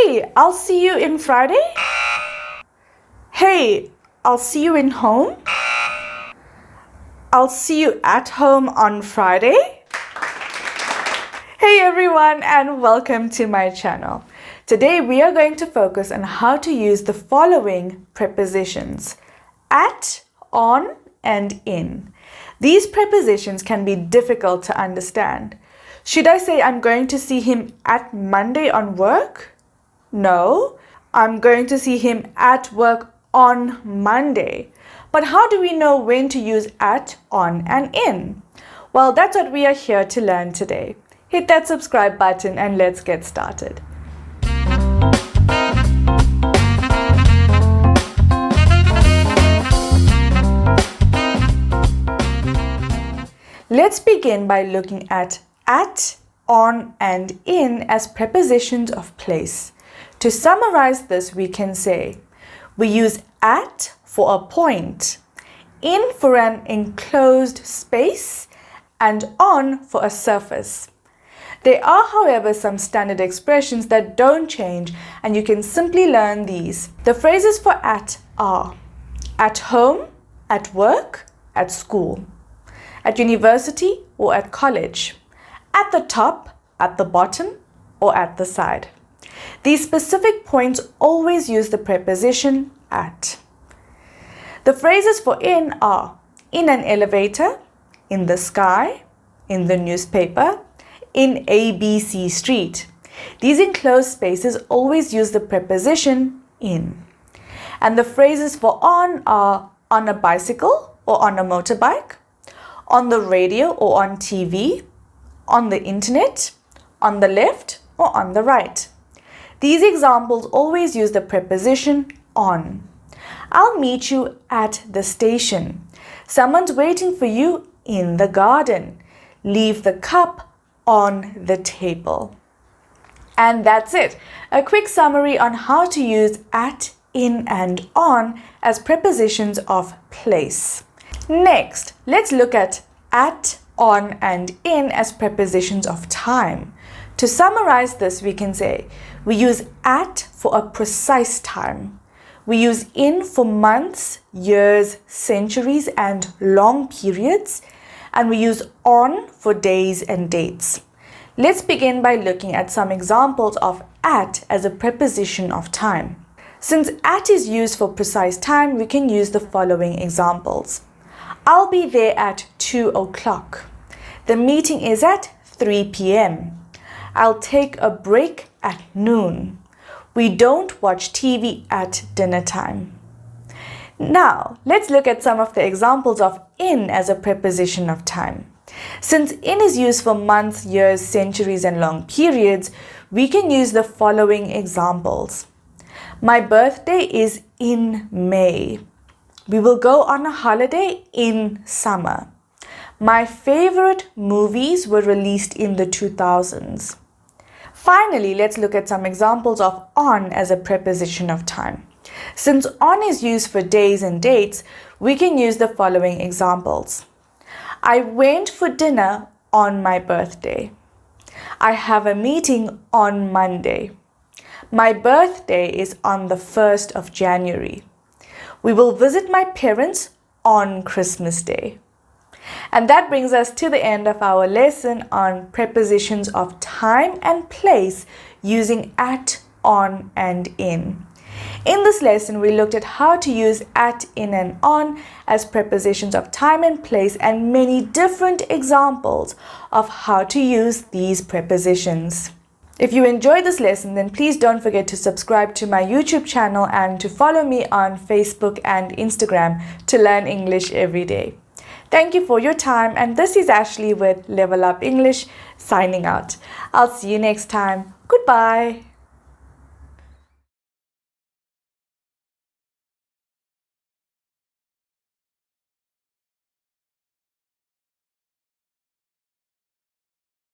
Hey, I'll see you in Friday. Hey, I'll see you in home. I'll see you at home on Friday. Hey everyone, and welcome to my channel. Today we are going to focus on how to use the following prepositions: at, on, and in. These prepositions can be difficult to understand. Should I say I'm going to see him at Monday on work? No, I'm going to see him at work on Monday. But how do we know when to use at, on, and in? Well, that's what we are here to learn today. Hit that subscribe button and let's get started. Let's begin by looking at, on, and in as prepositions of place. To summarize this, we can say we use at for a point, in for an enclosed space, and on for a surface. There are, however, some standard expressions that don't change, and you can simply learn these. The phrases for at are at home, at work, at school, at university or at college, at the top, at the bottom, or at the side. These specific points always use the preposition at. The phrases for in are in an elevator, in the sky, in the newspaper, in ABC Street. These enclosed spaces always use the preposition in. And the phrases for on are on a bicycle or on a motorbike, on the radio or on TV, on the internet, on the left or on the right. These examples always use the preposition on. I'll meet you at the station. Someone's waiting for you in the garden. Leave the cup on the table. And that's it. A quick summary on how to use at, in, and on as prepositions of place. Next, let's look at, on, and in as prepositions of time. To summarize this, we can say we use at for a precise time. We use in for months, years, centuries, and long periods. And we use on for days and dates. Let's begin by looking at some examples of at as a preposition of time. Since at is used for precise time, we can use the following examples. I'll be there at 2 o'clock. The meeting is at 3 p.m. I'll take a break at noon. We don't watch TV at dinner time. Now, let's look at some of the examples of in as a preposition of time. Since in is used for months, years, centuries, and long periods, we can use the following examples. My birthday is in May. We will go on a holiday in summer. My favorite movies were released in the 2000s. Finally, let's look at some examples of on as a preposition of time. Since on is used for days and dates, we can use the following examples. I went for dinner on my birthday. I have a meeting on Monday. My birthday is on the 1st of January. We will visit my parents on Christmas Day. And that brings us to the end of our lesson on prepositions of time and place using at, on, and in. In this lesson, we looked at how to use at, in, and on as prepositions of time and place and many different examples of how to use these prepositions. If you enjoyed this lesson, then please don't forget to subscribe to my YouTube channel and to follow me on Facebook and Instagram to learn English every day. Thank you for your time, and this is Ashley with Level Up English signing out. I'll see you next time. Goodbye.